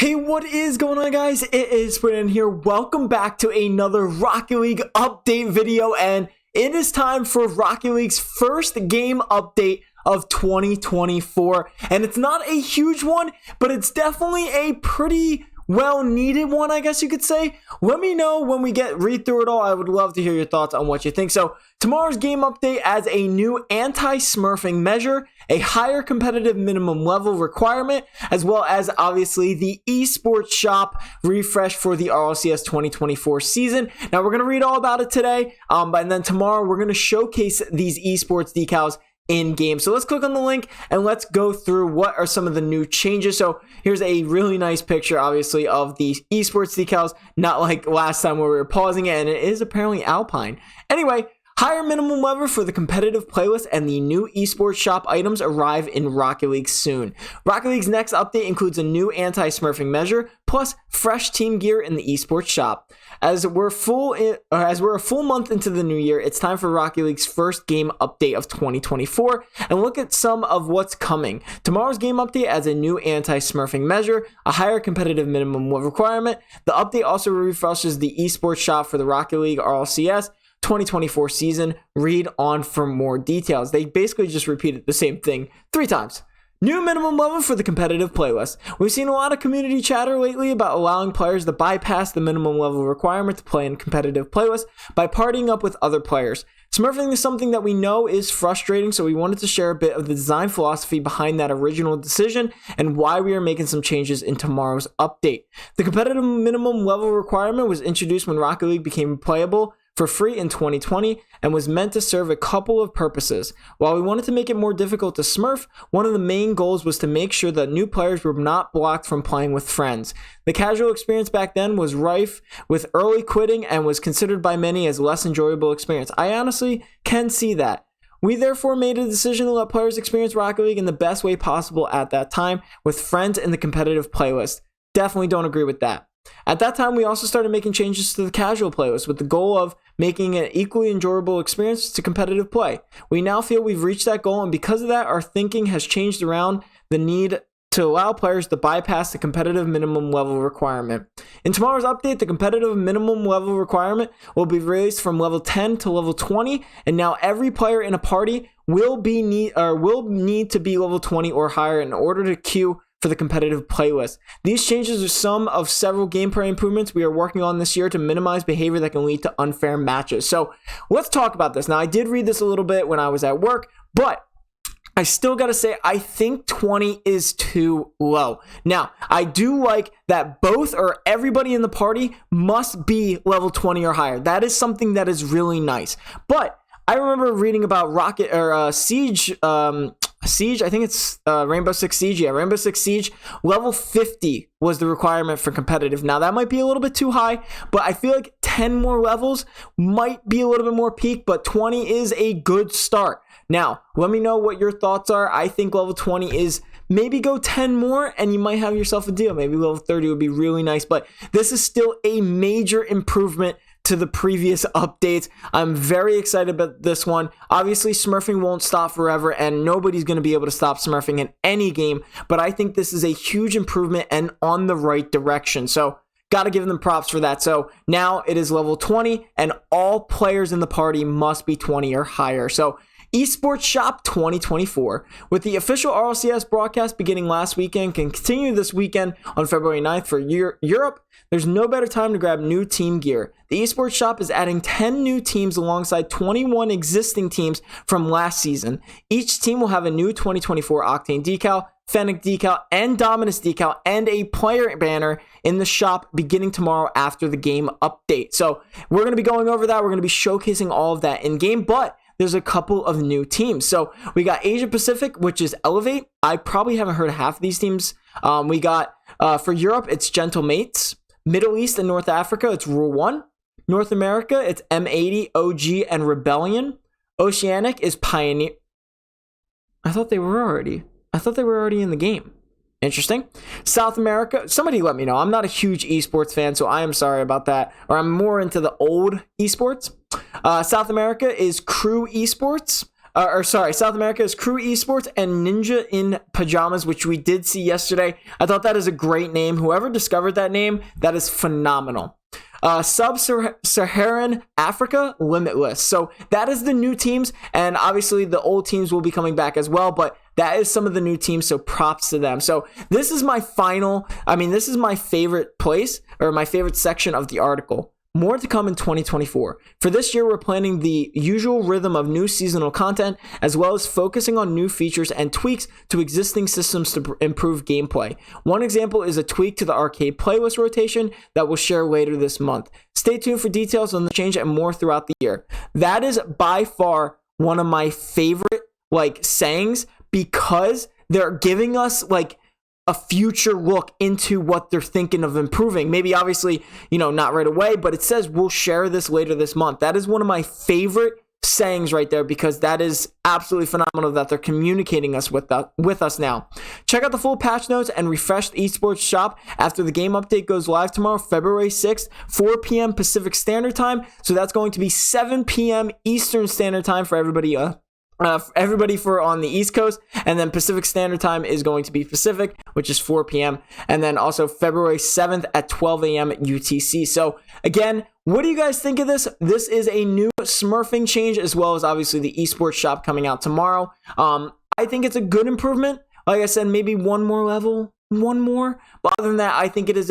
Hey, what is going on, guys? It is Brennan here. Welcome back to another Rocket League update video, and it is time for Rocket League's first game update of 2024. And it's not a huge one, but it's definitely a pretty well-needed one, I guess you could say. Let me know when we read through it all. I would love to hear your thoughts on what you think. So tomorrow's game update adds a new anti-smurfing measure, a higher competitive minimum level requirement, as well as obviously the esports shop refresh for the RLCS 2024 season. Now we're going to read all about it today, and then tomorrow we're going to showcase these esports decals in game. So let's click on the link and let's go through what are some of the new changes. So here's a really nice picture, obviously, of the esports decals, not like last time where we were pausing it, and it is apparently Alpine. Anyway, higher minimum level for the competitive playlist and the new esports shop items arrive in Rocket League soon. Rocket League's next update includes a new anti-smurfing measure, plus fresh team gear in the esports shop. As we're a full month into the new year, it's time for Rocket League's first game update of 2024, and look at some of what's coming. Tomorrow's game update adds a new anti-smurfing measure, a higher competitive minimum requirement. The update also refreshes the esports shop for the Rocket League RLCS 2024 season. Read on for more details. They basically just repeated the same thing 3 times. New minimum level for the competitive playlist. We've seen a lot of community chatter lately about allowing players to bypass the minimum level requirement to play in competitive playlists by partying up with other players. Smurfing is something that we know is frustrating, so we wanted to share a bit of the design philosophy behind that original decision and why we are making some changes in tomorrow's update. The competitive minimum level requirement was introduced when Rocket League became playable for free in 2020 and was meant to serve a couple of purposes. While we wanted to make it more difficult to smurf, one of the main goals was to make sure that new players were not blocked from playing with friends. The casual experience back then was rife with early quitting and was considered by many as less enjoyable experience. I honestly can see that. We therefore made a decision to let players experience Rocket League in the best way possible at that time, with friends in the competitive playlist. Definitely don't agree with that. At that time, we also started making changes to the casual playlist with the goal of making an equally enjoyable experience to competitive play. We now feel we've reached that goal, and because of that, our thinking has changed around the need to allow players to bypass the competitive minimum level requirement. In tomorrow's update, the competitive minimum level requirement will be raised from level 10 to level 20, and now every player in a party will need to be level 20 or higher in order to queue for the competitive playlist. These changes are some of several gameplay improvements we are working on this year to minimize behavior that can lead to unfair matches. So let's talk about this. Now, I did read this a little bit when I was at work, but I still got to say, I think 20 is too low. Now, I do like that both or everybody in the party must be level 20 or higher. That is something that is really nice. But I remember reading about Siege, I think it's Rainbow Six Siege. Yeah, Rainbow Six Siege, level 50 was the requirement for competitive. Now, that might be a little bit too high, but I feel like 10 more levels might be a little bit more peak, but 20 is a good start. Now, let me know what your thoughts are. I think level 20 is maybe go 10 more and you might have yourself a deal. Maybe level 30 would be really nice, but this is still a major improvement to the previous updates. I'm very excited about this one. Obviously, smurfing won't stop forever, and nobody's going to be able to stop smurfing in any game, but I think this is a huge improvement and on the right direction. So, got to give them props for that. So, now it is level 20, and all players in the party must be 20 or higher. So, Esports Shop 2024. With the official RLCS broadcast beginning last weekend, can continue this weekend on February 9th for Europe, there's no better time to grab new team gear. The Esports Shop is adding 10 new teams alongside 21 existing teams from last season. Each team will have a new 2024 Octane decal, Fennec decal, and Dominus decal, and a player banner in the shop beginning tomorrow after the game update. So we're going to be going over that. We're going to be showcasing all of that in game, but there's a couple of new teams. So we got Asia Pacific, which is Elevate. I probably haven't heard of half of these teams. We got, for Europe, it's Gentle Mates. Middle East and North Africa, it's Rule 1. North America, it's M80, OG, and Rebellion. Oceanic is Pioneer. I thought they were already in the game. Interesting. South America, somebody let me know. I'm not a huge esports fan, so I am sorry about that. Or I'm more into the old esports. South America is Crew Esports. South America is Crew Esports and Ninja in Pajamas, which we did see yesterday. I thought that is a great name. Whoever discovered that name, that is phenomenal. Sub-Saharan Africa, Limitless. So that is the new teams, and obviously the old teams will be coming back as well, but that is some of the new teams, so props to them. So this is my this is my favorite place, or my favorite section of the article. More to come in 2024. For this year, we're planning the usual rhythm of new seasonal content, as well as focusing on new features and tweaks to existing systems to improve gameplay. One example is a tweak to the arcade playlist rotation that we'll share later this month. Stay tuned for details on the change and more throughout the year. That is by far one of my favorite sayings, because they're giving us a future look into what they're thinking of improving. Maybe obviously, not right away, but it says we'll share this later this month. That is one of my favorite sayings right there, because that is absolutely phenomenal that they're communicating us with us now. Check out the full patch notes and refresh the Esports shop after the game update goes live tomorrow, February 6th, 4 p.m. Pacific Standard Time. So that's going to be 7 p.m. Eastern Standard Time for everybody for on the East Coast, and then Pacific Standard Time is going to be Pacific, which is 4 p.m. and then also February 7th at 12 a.m. UTC. So again, what do you guys think of this? This is a new smurfing change, as well as obviously the Esports shop coming out tomorrow. I think it's a good improvement. Like I said, maybe one more level, but other than that, I think it is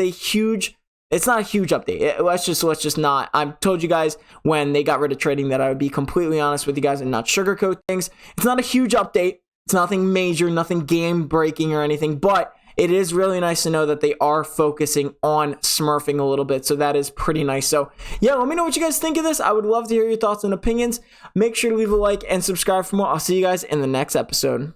it's not a huge update. Let's just not. I told you guys when they got rid of trading that I would be completely honest with you guys and not sugarcoat things. It's not a huge update. It's nothing major, nothing game breaking or anything, but it is really nice to know that they are focusing on smurfing a little bit. So that is pretty nice. So yeah, let me know what you guys think of this. I would love to hear your thoughts and opinions. Make sure to leave a like and subscribe for more. I'll see you guys in the next episode.